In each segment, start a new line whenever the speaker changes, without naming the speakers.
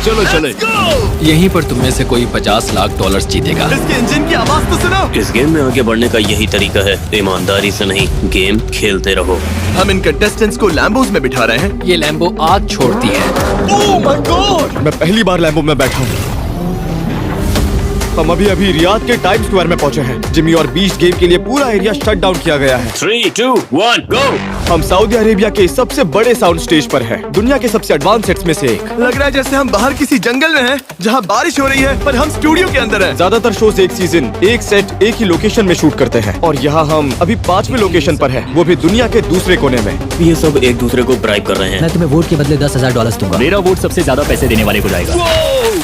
चलो चले। यहीं पर तुम में से कोई 50 लाख डॉलर्स जीतेगा।
इसके इंजन की आवाज तो सुनो।
इस गेम में आगे बढ़ने का यही तरीका है, ईमानदारी से नहीं, गेम खेलते रहो।
हम इन कंटेस्टेंट्स को लैम्बोज में बिठा रहे हैं।
ये लैम्बो आग छोड़ती है।
ओह माय गॉड,
मैं पहली बार लैम्बो में बैठा हूँ। हम अभी रियाद के टाइम स्क्वायर में पहुंचे हैं। जिमी और बीस्ट गेम के लिए पूरा एरिया शट डाउन किया गया है।
3, 2, 1, गो।
हम सऊदी अरेबिया के सबसे बड़े साउंड स्टेज पर हैं, दुनिया के सबसे एडवांस सेट्स में से एक।
लग रहा है जैसे हम बाहर किसी जंगल में हैं, जहाँ बारिश हो रही है, पर हम स्टूडियो के अंदर हैं।
ज्यादातर शोज एक सीजन, एक सेट, एक ही लोकेशन में शूट करते हैं और यहाँ हम अभी 5वें लोकेशन पर हैं, वो भी दुनिया के दूसरे कोने में।
ये सब एक दूसरे को ब्राइब कर रहे हैं।
मैं तुम्हें वोट के बदले $10,000 दूंगा।
मेरा वोट सबसे ज्यादा पैसे देने वाले को जाएगा।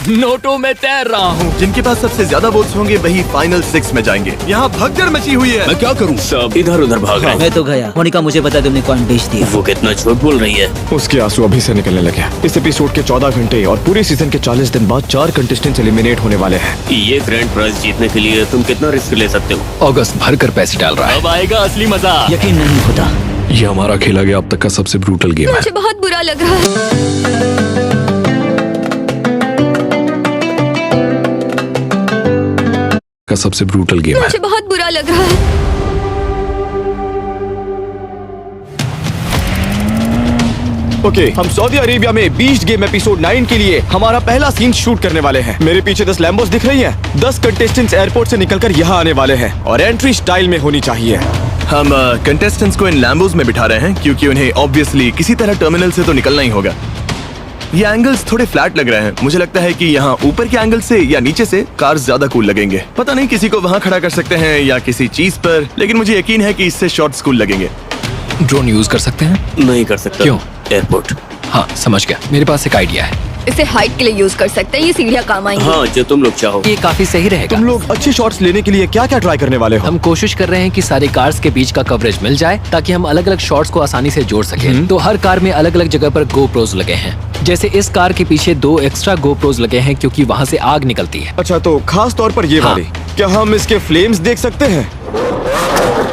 नोटों में तैर रहा हूँ।
जिनके पास सबसे ज्यादा वोट्स होंगे वही फाइनल 6 में जाएंगे। यहाँ भगदड़ मची हुई है।
मैं क्या करूँ?
सब इधर उधर भाग रहे हैं।
मैं तो गया। मोनिका मुझे पता तुमने कौन बेच दिया।
वो कितना झूठ बोल रही है।
उसके आंसू अभी से निकलने लगे। इस एपिसोड के 14 घंटे और पूरे सीजन के 40 दिन बाद 4 कंटेस्टेंट्स एलिमिनेट होने वाले हैं।
ये ग्रैंड प्राइज जीतने के लिए तुम कितना रिस्क ले सकते हो?
अगस्त भर कर पैसे डाल रहा है।
अब आएगा असली मजा।
यकीन नहीं होता।
ये हमारा खेला गया अब तक का सबसे ब्रूटल गेम है।
मुझे बहुत बुरा लग रहा है।
का सबसे ब्रूटल गेम है।
मुझे बहुत बुरा लग रहा है।
ओके, हम सऊदी अरेबिया में बीस्ट गेम एपिसोड 9 के लिए हमारा पहला सीन शूट करने वाले हैं। मेरे पीछे 10 लैम्बोस दिख रही हैं। 10 कंटेस्टेंट्स एयरपोर्ट से निकलकर यहाँ आने वाले हैं और एंट्री स्टाइल में होनी चाहिए।
हम कंटेस्टेंट्स को इन लैम्बोज में बिठा रहे हैं क्योंकि उन्हें ऑब्वियसली किसी तरह टर्मिनल से तो निकलना ही होगा। ये एंगल्स थोड़े फ्लैट लग रहे हैं। मुझे लगता है कि यहाँ ऊपर के एंगल से या नीचे से कार्स ज्यादा कूल लगेंगे। पता नहीं किसी को वहाँ खड़ा कर सकते हैं या किसी चीज पर, लेकिन मुझे यकीन है कि इससे शॉट्स कूल लगेंगे।
ड्रोन यूज कर सकते हैं?
नहीं कर सकता।
क्यों?
एयरपोर्ट।
हाँ समझ गया। मेरे पास एक आइडिया है।
इसे हाइट के लिए यूज कर सकते हैं। ये सीढ़ियाँ काम आएंगी।
हाँ, जो तुम लोग चाहो।
ये काफी सही रहेगा।
तुम लोग अच्छे शॉट्स लेने के लिए क्या क्या ट्राई करने वाले हो?
हम कोशिश कर रहे हैं कि सारे कार्स के बीच का कवरेज मिल जाए ताकि हम अलग अलग शॉट्स को आसानी से जोड़ सकें। तो हर कार में अलग अलग जगह पर GoPros लगे हैं। जैसे इस कार के पीछे 2 एक्स्ट्रा GoPros लगे हैं क्योंकि वहाँ से आग निकलती है।
अच्छा, तो खास तौर पर ये
हाँ।
वाली, क्या हम इसके फ्लेम्स देख सकते हैं?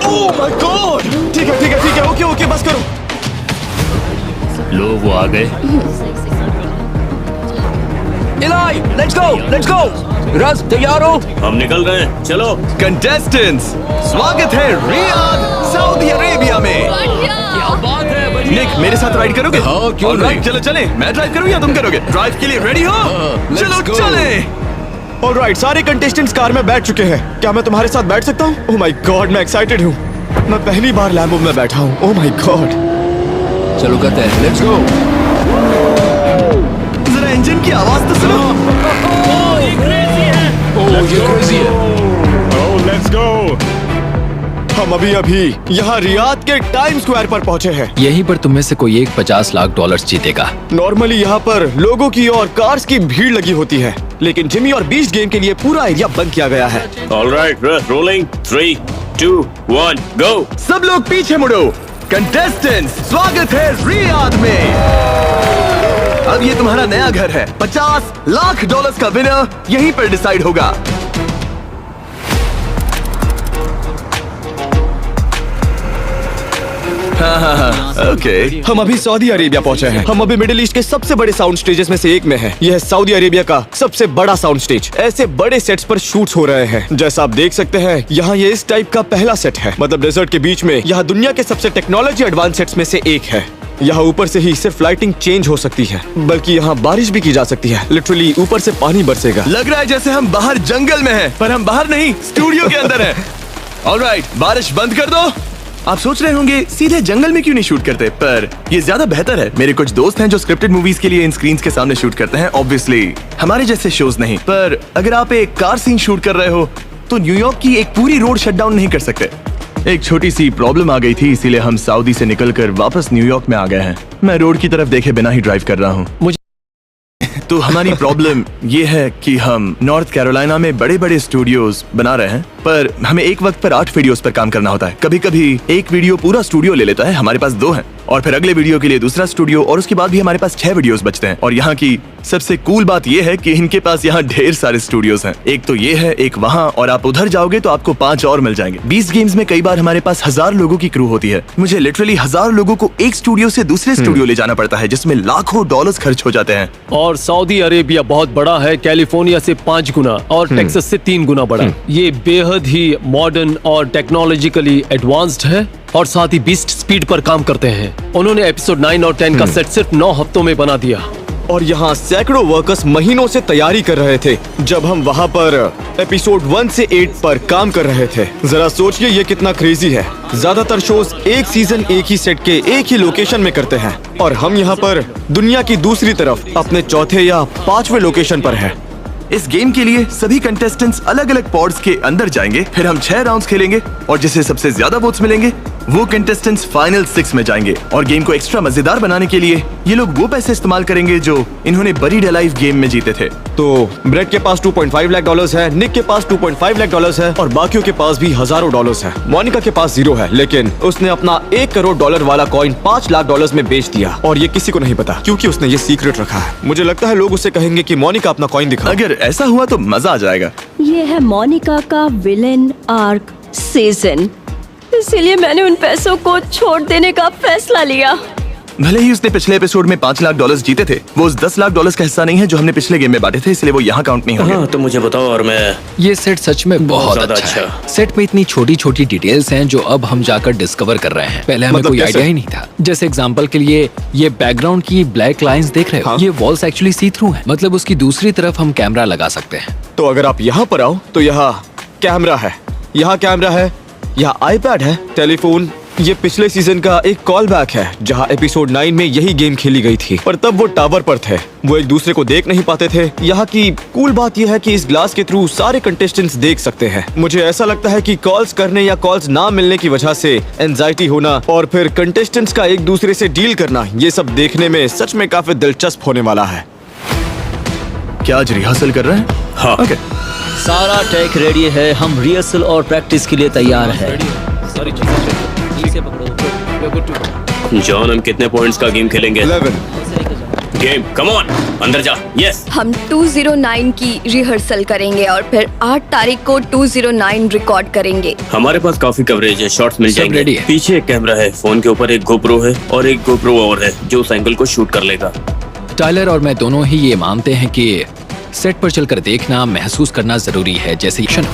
Oh my God! ठीक है, ओके, बस करो।
लो वो आ गए।
Let's go. रस तैयार हो?
हम निकल रहे हैं, चलो।
कंटेस्टेंट्स, स्वागत है रियाद, सऊदी अरेबिया में। निक, मेरे साथ राइड करोगे?
हाँ, क्यों
Alright,
नहीं?
चलो चले। मैं ड्राइव करूँ या तुम करोगे? ड्राइव के लिए रेडी हो? चलो
go.
चले।
ऑलराइट, सारे कंटेस्टेंट्स कार में बैठ चुके हैं। क्या मैं तुम्हारे साथ बैठ सकता हूँ? ओह माय गॉड, मैं एक्साइटेड हूँ। मैं पहली बार लैम्बो में बैठा हूँ। Oh my God.
चलो करते हैं। Let's go.
जरा इंजन की आवाज तो सुनो।
ये क्रेजी है।
ओह लेट्स गो। हम अभी यहाँ रियाद के टाइम स्क्वायर पर पहुँचे हैं।
यहीं पर तुम में से कोई एक 50 लाख डॉलर्स जीतेगा।
नॉर्मली यहाँ पर लोगों की और कार्स की भीड़ लगी होती है, लेकिन जिमी और बीस्ट गेम के लिए पूरा एरिया बंद किया गया है।
Alright, rolling. 3, 2, 1, गो।
सब लोग पीछे मुड़ो। कंटेस्टेंट्स, स्वागत है रियाद में। अब ये तुम्हारा नया घर है। 50 लाख डॉलर्स का विनर यहीं पर डिसाइड होगा। ओके।
हम अभी सऊदी अरेबिया पहुंचे हैं। हम अभी मिडिल ईस्ट के सबसे बड़े साउंड स्टेजेस में से एक में हैं। यह सऊदी अरेबिया का सबसे बड़ा साउंड स्टेज। ऐसे बड़े सेट्स पर शूट्स हो रहे हैं। जैसा आप देख सकते हैं, यहाँ ये इस टाइप का पहला सेट है। मतलब डेजर्ट के बीच में। यहाँ दुनिया के सबसे टेक्नोलॉजी एडवांस सेट्स में से एक है। यहाँ ऊपर से ही सिर्फ लाइटिंग चेंज हो सकती है, बल्कि यहाँ बारिश भी की जा सकती है। लिटरली ऊपर से पानी बरसेगा।
लग रहा है जैसे हम बाहर जंगल में हैं, पर हम बाहर नहीं, स्टूडियो के अंदर हैं। ऑलराइट, बारिश बंद कर दो। आप सोच रहे होंगे सीधे जंगल में क्यों नहीं शूट करते, पर ये ज्यादा बेहतर है। मेरे कुछ दोस्त हैं जो स्क्रिप्टेड मूवीज के लिए इन स्क्रीन्स के सामने शूट करते हैं। ऑब्वियसली हमारे जैसे शोज नहीं, पर अगर आप एक कार सीन शूट कर रहे हो तो न्यूयॉर्क की एक पूरी रोड शट डाउन नहीं कर सकते। एक छोटी सी प्रॉब्लम आ गई थी, इसीलिए हम सऊदी से निकलकर वापस न्यूयॉर्क में आ गए हैं। मैं रोड की तरफ देखे बिना ही ड्राइव कर रहा हूँ। तो हमारी प्रॉब्लम ये है कि हम नॉर्थ कैरोलिना में बड़े बड़े स्टूडियोज बना रहे हैं पर हमें एक वक्त पर 8 वीडियोस पर काम करना होता है। कभी कभी एक वीडियो पूरा स्टूडियो ले लेता है, हमारे पास 2 हैं, और फिर अगले वीडियो के लिए दूसरा स्टूडियो, और उसके बाद भी हमारे पास 6 वीडियोस बचते हैं। और यहाँ की सबसे कूल बात यह है कि इनके पास यहाँ ढेर सारे स्टूडियोज हैं। एक तो ये है, एक वहाँ, और आप उधर जाओगे तो आपको 5 और मिल जाएंगे। 20 गेम्स में कई बार हमारे पास 1000 लोगों की क्रू होती है। मुझे लिटरली 1000 लोगों को एक स्टूडियो से दूसरे स्टूडियो ले जाना पड़ता है, जिसमें लाखों डॉलर्स खर्च हो जाते हैं।
और सऊदी अरेबिया बहुत बड़ा है, कैलिफोर्निया से 5 गुना और टेक्सास से 3 गुना बड़ा। ये बेहद ही मॉडर्न और टेक्नोलॉजिकली एडवांस्ड है और साथ ही बीस्ट स्पीड पर काम करते हैं। उन्होंने एपिसोड 9 और 10 का सेट सिर्फ 9 हफ्तों में बना दिया।
और यहाँ सैकड़ों वर्कर्स महीनों से तैयारी कर रहे थे जब हम वहाँ पर एपिसोड 1 से 8 पर काम कर रहे थे। जरा सोचिए ये कितना क्रेजी है। ज्यादातर शोज एक सीजन एक ही सेट के एक ही लोकेशन में करते हैं, और हम यहाँ पर दुनिया की दूसरी तरफ अपने चौथे या 5वें लोकेशन पर है।
इस गेम के लिए सभी कंटेस्टेंट्स अलग अलग पॉड्स के अंदर जाएंगे, फिर हम 6 राउंड्स खेलेंगे, और जिसे सबसे ज्यादा वोट्स मिलेंगे वो कंटेस्टेंट्स फाइनल 6 में जाएंगे। और गेम को एक्स्ट्रा मजेदार बनाने के लिए ये लोग वो पैसे इस्तेमाल करेंगे जो इन्होंने बरीड अलाइव गेम में जीते थे।
तो ब्रेड के पास $2.5 लाख है, निक के पास $2.5 लाख है, और बाकियों के पास भी हजारों डॉलर्स है। मोनिका के पास 0 है, लेकिन उसने अपना $1 करोड़ वाला कॉइन $5 लाख में बेच दिया, और ये किसी को नहीं पता क्योंकि उसने ये सीक्रेट रखा है। मुझे लगता है लोग उसे कहेंगे कि मोनिका अपना कॉइन दिखा।
अगर ऐसा हुआ तो मजा आ जाएगा।
ये है मोनिका का विलेन आर्क सीजन, इसीलिए मैंने उन पैसों को छोड़ देने का फैसला लिया।
भले ही उसने पिछले एपिसोड में $5 लाख जीते थे, वो उस $10 लाख का हिस्सा नहीं है जो हमने पिछले गेम में बांटे थे, इसलिए वो यहाँ काउंट नहीं होंगे।
हाँ, तो मुझे बताओ और मैं।
ये सेट सच में बहुत
ज्यादा
अच्छा है। सेट में इतनी छोटी छोटी डिटेल्स हैं जो अब हम जाकर डिस्कवर कर रहे हैं। पहले हमें
मतलब
कोई
कैसे?
आइडिया ही नहीं था। जैसे एग्जांपल के लिए ये बैकग्राउंड की ब्लैक लाइंस देख रहे हो,
हाँ?
ये वॉल्स एक्चुअली सी थ्रू है, मतलब उसकी दूसरी तरफ हम कैमरा लगा सकते हैं।
तो अगर आप यहाँ पर आओ तो यहाँ कैमरा है, यहाँ कैमरा है, यहाँ आईपैड है, टेलीफोन। ये पिछले सीजन का एक कॉल बैक है जहाँ एपिसोड 9 में यही गेम खेली गई थी, पर तब वो टावर पर थे, वो एक दूसरे को देख नहीं पाते थे। यहाँ की कूल बात यह है कि इस ग्लास के थ्रू सारे कंटेस्टेंट्स देख सकते हैं। मुझे ऐसा लगता है कि कॉल्स करने या कॉल्स ना मिलने की वजह से एंजाइटी होना और फिर कंटेस्टेंट्स का एक दूसरे से डील करना, ये सब देखने में सच में काफी दिलचस्प होने वाला है।
क्या आज रिहर्सल कर रहे हैं?
हाँ।
ओके।
सारा टेक रेडी है, हम रिहर्सल और प्रैक्टिस के लिए तैयार है।
जॉन, हम कितने पॉइंट्स का गेम खेलेंगे?
11।
गेम, कम ऑन, अंदर जा। यस।
हम 209 की रिहर्सल करेंगे और फिर 8 तारीख को 209 रिकॉर्ड करेंगे।
हमारे पास काफी कवरेज है, शॉट्स मिल
सब
जाएंगे।
रेडी है।
पीछे एक कैमरा है, फोन के ऊपर एक गोप्रो है और एक गोप्रो और है जो उस एंगल को शूट कर लेगा।
टाइलर और मैं दोनों ही ये मानते हैं कि सेट पर चलकर देखना, महसूस करना जरूरी है। जैसे एक्शन।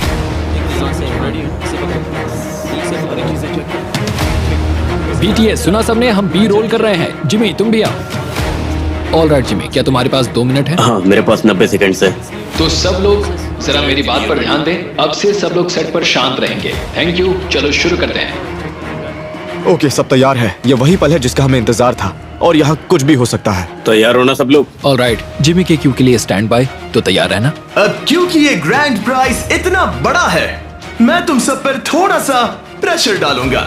BTS सुना सबने, हम बी रोल कर रहे हैं। जिमी तुम भी आओ। ऑल राइट जिमी, क्या तुम्हारे पास 2 मिनट है?
हाँ, मेरे पास 90 सेकंड्स है।
तो सब लोग जरा मेरी बात पर ध्यान दें। अब से सब लोग सेट पर शांत रहेंगे। Thank you. चलो शुरू करते हैं।
ओके, सब तैयार है। ये वही पल है जिसका हमें इंतजार था, और यहाँ कुछ भी हो सकता है।
तैयार होना सब लोग।
ऑल राइट, जिमी के क्यू के लिए स्टैंड बाय। तो तैयार है ना?
अब क्योंकि ये ग्रैंड प्राइज इतना बड़ा है, मैं तुम सब पर थोड़ा सा प्रेशर डालूंगा।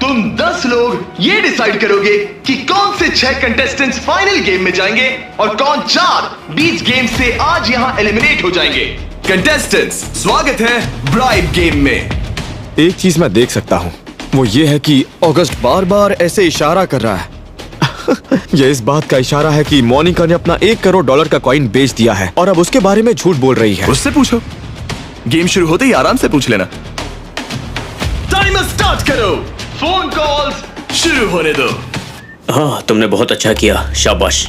तुम 10 लोग ये डिसाइड करोगे कि कौन से 6 कंटेस्टेंट्स फाइनल गेम में जाएंगे और कौन 4 बीच गेम से आज यहाँ एलिमिनेट हो जाएंगे। कंटेस्टेंट्स, स्वागत है ब्राइड गेम में।
एक चीज मैं देख सकता हूँ, वो ये है कि ऑगस्ट बार बार ऐसे इशारा कर रहा है। ये इस बात का इशारा है कि मोनिका ने अपना $1 करोड़ का कॉइन बेच दिया है और अब उसके बारे में झूठ बोल रही है।
उससे पूछो, गेम शुरू होते ही आराम से पूछ लेना। टाइमर स्टार्ट करो, फोन कॉल्स शुरू होने दो।
हाँ, तुमने बहुत अच्छा किया, शाबाश।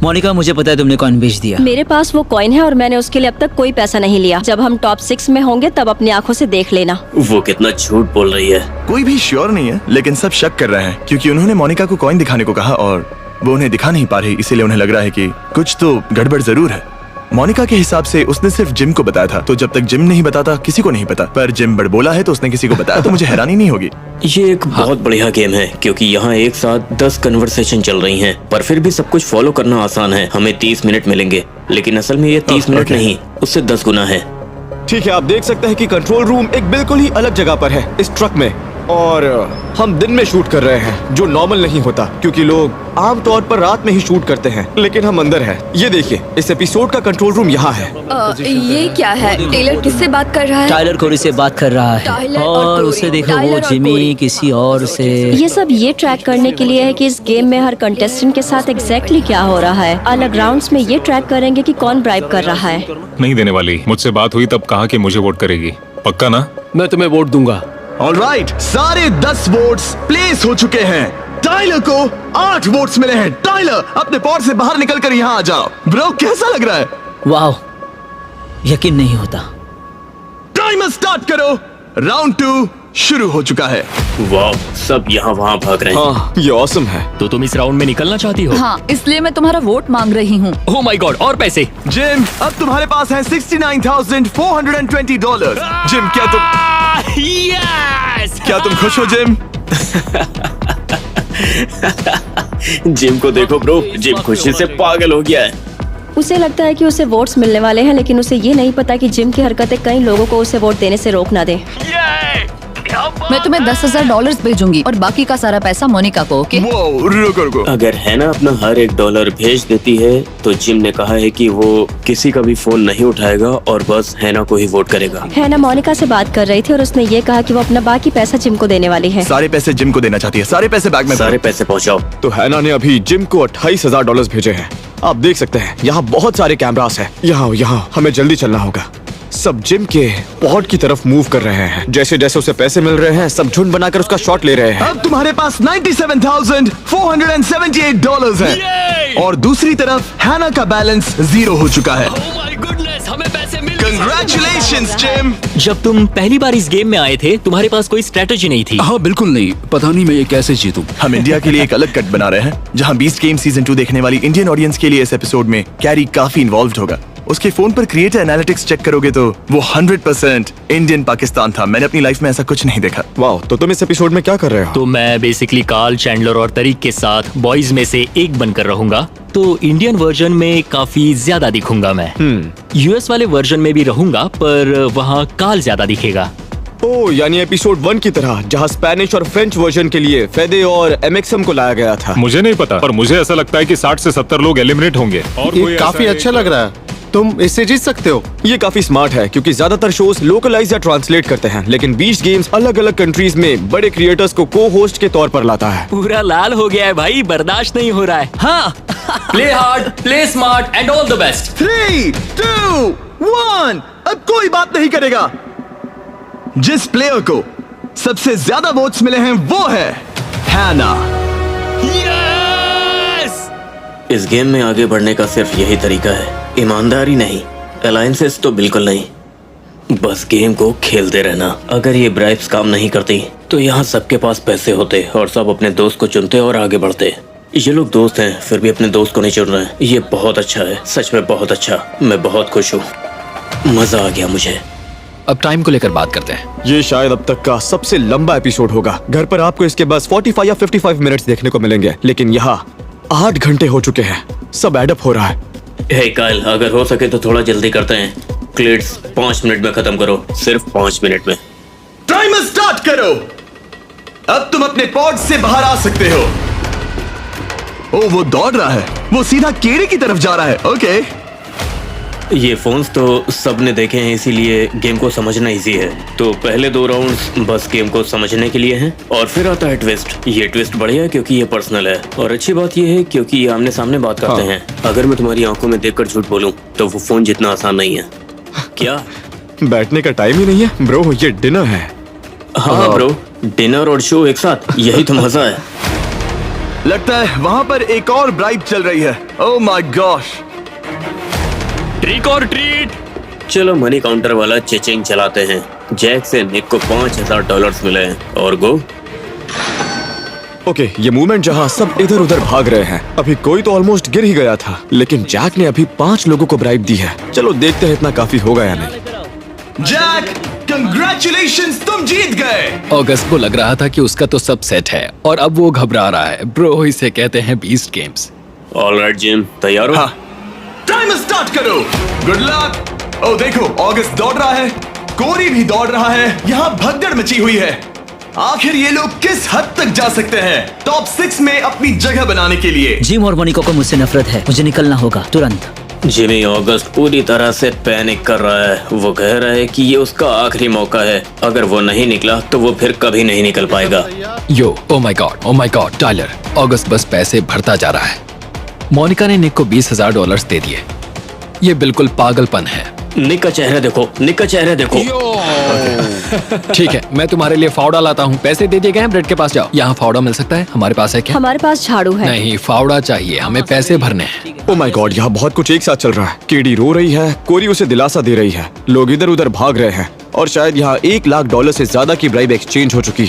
मोनिका, मुझे पता है तुमने कॉइन बेच दिया।
मेरे पास वो कॉइन है और मैंने उसके लिए अब तक कोई पैसा नहीं लिया। जब हम टॉप 6 में होंगे तब अपनी आंखों से देख लेना।
वो कितना झूठ बोल रही है।
कोई भी श्योर नहीं है, लेकिन सब शक कर रहे हैं क्योंकि उन्होंने मोनिका को कॉइन दिखाने को कहा और वो उन्हें दिखा नहीं पा रही, इसीलिए उन्हें लग रहा है कि कुछ तो गड़बड़ जरूर है। मोनिका के हिसाब से उसने सिर्फ जिम को बताया था, तो जब तक जिम नहीं बताता किसी को नहीं पता, पर जिम बड़बोला है तो उसने किसी को बताया, तो मुझे हैरानी नहीं होगी।
ये एक बहुत बढ़िया गेम है क्योंकि यहाँ एक साथ 10 कन्वर्सेशन चल रही हैं, पर फिर भी सब कुछ फॉलो करना आसान है। हमें 30 मिनट मिलेंगे, लेकिन असल में ये 30 मिनट नहीं, उससे 10 गुना है।
ठीक है, आप देख सकते हैं कि कंट्रोल रूम एक बिल्कुल ही अलग जगह पर है। इस ट्रक में और हम दिन में शूट कर रहे हैं जो नॉर्मल नहीं होता क्योंकि लोग आमतौर पर रात में ही शूट करते हैं, लेकिन हम अंदर हैं। ये देखिए, इस एपिसोड का कंट्रोल रूम यहाँ है।
ये क्या है? टेलर किससे बात कर रहा है?
टाइलर कोरी से बात कर रहा है
टाइलर और
और
कोरी,
उसे देखो,
टाइलर
वो
और
जिमी
कोरी।
किसी और से।
ये सब ये ट्रैक करने के लिए है कि इस गेम में हर कंटेस्टेंट के साथ एग्जैक्टली क्या हो रहा है। अलग राउंड्स में ये ट्रैक करेंगे कि कौन ब्राइब कर रहा है।
नहीं देने वाली। मुझसे बात हुई तब कहा कि मुझे वोट करेगी। पक्का ना?
मैं तुम्हें वोट दूंगा।
ऑलराइट, सारे 10 वोट्स प्लेस हो चुके हैं। टाइलर को 8 वोट्स मिले हैं। टाइलर, अपने पॉड से बाहर निकलकर यहाँ आ जाओ। ब्रो, कैसा लग रहा है?
वाह, यकीन नहीं होता।
टाइमर स्टार्ट करो। राउंड 2 शुरू हो चुका है।
वाह, सब यहाँ वहाँ भाग रहे हैं।
हाँ, ये ऑसम है।
तो तुम इस राउंड में निकलना चाहती हो?
हाँ, इसलिए मैं तुम्हारा वोट मांग रही हूँ।
ओह माय गॉड, और पैसे?
जिम, अब तुम्हारे पास है $69,420। जिम, क्या तुम खुश हो जिम?
जिम को देखो ब्रो, जिम खुशी से पागल हो गया है।
उसे लगता है कि उसे वोट्स मिलने वाले हैं, लेकिन उसे ये नहीं पता कि जिम की हरकतें कई लोगों को उसे वोट देने से रोक ना दे।
मैं तुम्हें $10,000 भेजूंगी और बाकी का सारा पैसा मोनिका को। ओके?
वो रुको।
अगर हैना अपना हर $1 भेज देती है तो जिम ने कहा है कि वो किसी का भी फोन नहीं उठाएगा और बस हैना को ही वोट करेगा।
हैना मोनिका से बात कर रही थी और उसने ये कहा कि वो अपना बाकी पैसा जिम को देने वाली है।
सारे पैसे जिम को देना चाहती है। सारे पैसे बैग में
सारे पैसे पहुँचाओ।
तो हैना ने अभी जिम को $28,000 भेजे हैं। आप देख सकते हैं यहाँ बहुत सारे कैमरास हैं। यहाँ हमें जल्दी चलना होगा। सब जिम के पॉड की तरफ मूव कर रहे हैं। जैसे जैसे उसे पैसे मिल रहे हैं, सब झुंड बनाकर उसका शॉट ले रहे हैं।
अब तुम्हारे पास $97,478 है और दूसरी तरफ हैना का बैलेंस 0 हो चुका है।
ओह माय गुडनेस, हमें पैसे मिल गए।
Congratulations gym.
जब तुम पहली बार इस गेम में आए थे, तुम्हारे पास कोई स्ट्रेटजी नहीं थी।
हाँ बिल्कुल नहीं, पता नहीं मैं ये कैसे जीतूं।
हम इंडिया के लिए एक अलग कट बना रहे हैं जहां बीस्ट गेम सीजन 2 देखने वाली इंडियन ऑडियंस के लिए इस एपिसोड में कैरी काफी इन्वॉल्व्ड होगा। उसके फोन पर क्रिएटर एनालिटिक्स चेक करोगे तो वो 100% इंडियन पाकिस्तान था। मैंने अपनी लाइफ में ऐसा कुछ नहीं देखा।
वाह, तो तुम इस एपिसोड में क्या कर रहे हो?
तो मैं बेसिकली कार्ल, चैंडलर और तरीक के साथ बॉयज में से एक बनकर रहूंगा। तो इंडियन वर्जन में काफी ज्यादा दिखूंगा मैं। यूएस वाले वर्जन में भी रहूंगा, पर वहाँ कार्ल ज्यादा दिखेगा।
ओ, यानी एपिसोड 1 की तरह जहाँ स्पेनिश और फ्रेंच वर्जन के लिए फेदे और एमएक्सएम को लाया गया था।
मुझे नहीं पता, पर मुझे ऐसा लगता है कि 60 से 70 लोग एलिमिनेट होंगे। और
ये काफी अच्छा लग रहा है। तुम इससे जीत सकते हो।
ये काफी स्मार्ट है क्योंकि ज्यादातर शोज लोकलाइज या ट्रांसलेट करते हैं, लेकिन बीच गेम्स अलग अलग कंट्रीज में बड़े क्रिएटर्स को को होस्ट के तौर पर लाता है।
पूरा लाल हो गया है भाई, बर्दाश्त नहीं हो रहा है। हाँ, play hard, play smart and all the best.
3, 2, 1। अब कोई बात नहीं करेगा। जिस प्लेयर को सबसे ज्यादा वोट्स मिले हैं वो है हैना।
इस गेम में आगे बढ़ने का सिर्फ यही तरीका है, ईमानदारी नहीं, अलायंसेस तो बिल्कुल नहीं, बस गेम को खेलते रहना। अगर ये ब्राइब्स काम नहीं करती तो यहाँ सबके पास पैसे होते और सब अपने दोस्त को चुनते और आगे बढ़ते। ये लोग दोस्त हैं फिर भी अपने दोस्त को नहीं चुन रहे हैं। ये बहुत अच्छा है, सच में बहुत अच्छा। मैं बहुत खुश हूँ, मजा आ गया मुझे।
अब टाइम को लेकर बात करते हैं।
ये शायद अब तक का सबसे लंबा एपिसोड होगा। घर पर आपको इसके बस 45 या 55 मिनट्स देखने को मिलेंगे, लेकिन यहाँ 8 घंटे हो चुके हैं। सब एडअप हो रहा है।
हे काइल, अगर हो सके तो थोड़ा जल्दी करते हैं। क्लिड्स 5 मिनट में खत्म करो, सिर्फ 5 मिनट में।
टाइमर स्टार्ट करो। अब तुम अपने पॉड से बाहर आ सकते हो। ओ, वो दौड़ रहा है। वो सीधा कीड़े की तरफ जा रहा है। ओके।
ये फोन्स तो सबने देखे हैं, इसीलिए गेम को समझना इजी है। तो पहले 2 राउंड्स बस गेम को समझने के लिए हैं और फिर आता है ट्विस्ट। ये ट्विस्ट बढ़िया है क्योंकि ये पर्सनल है और अच्छी बात ये है क्योंकि ये आमने सामने बात करते हैं। अगर मैं तुम्हारी आंखों में देखकर झूठ बोलूं तो वो फोन जितना आसान नहीं है। क्या
बैठने का टाइम ही नहीं है ब्रो, ये डिनर है।
हाँ ब्रो, डिनर और शो एक साथ, यही तो मजा है।
लगता है वहां पर एक और ब्राइब चल रही है। Oh my gosh.
ट्रिक और ट्रीट।
चलो मनी काउंटर वाला चेचिंग चलाते हैं। जैक से निक को $5,000 मिले हैं और गो।
ओके, ये मूवमेंट जहाँ सब इधर उधर भाग रहे हैं। अभी कोई तो ऑलमोस्ट गिर ही गया था, लेकिन जैक ने अभी 5 लोगों को ब्राइब दी है। चलो देखते हैं इतना काफी होगा या नहीं।
जैक, कंग्रेचुलेशंस, तुम जीत गए।
ऑगस्ट को लग रहा था कि उसका तो सब सेट है और अब वो घबरा रहा है। ब्रो, इसे कहते हैं बीस्ट गेम्स।
ऑलराइट जिम, तैयार हो?
हाँ। टाइमर स्टार्ट करो। Good luck. ओ देखो, ऑगस्ट दौड़ रहा है, कोरी भी दौड़ रहा है। यहाँ भगदड़ मची हुई है। आखिर ये लोग किस हद तक जा सकते हैं टॉप 6 में अपनी जगह बनाने के लिए।
जिम और मोनिको को मुझसे नफरत है, मुझे निकलना होगा तुरंत।
जिमी ऑगस्ट पूरी तरह से पैनिक कर रहा है। वो कह रहा है कि ये उसका आखिरी मौका है। अगर वो नहीं निकला तो वो फिर कभी नहीं निकल पाएगा।
यो ओ माय गॉड टाइलर, अगस्त बस पैसे भरता जा रहा है। मोनिका ने निक को $20,000 दे दिए। ये बिल्कुल पागलपन है।
निक का चेहरा देखो, निक का चेहरा देखो।
ठीक है, मैं तुम्हारे लिए फावड़ा लाता हूँ। पैसे दे दिए गए हैं, ब्रेड के पास जाओ। यहाँ फावड़ा मिल सकता है? हमारे पास है क्या?
हमारे पास झाड़ू है।
नहीं, फावड़ा चाहिए, हमें पैसे भरने हैं।
ओ माय गॉड, यहाँ बहुत कुछ एक साथ चल रहा है। केडी रो रही है, कोरी उसे दिलासा दे रही है, लोग इधर उधर भाग रहे हैं और शायद यहाँ $1 लाख से ज्यादा की ब्राइब एक्सचेंज हो चुकी है।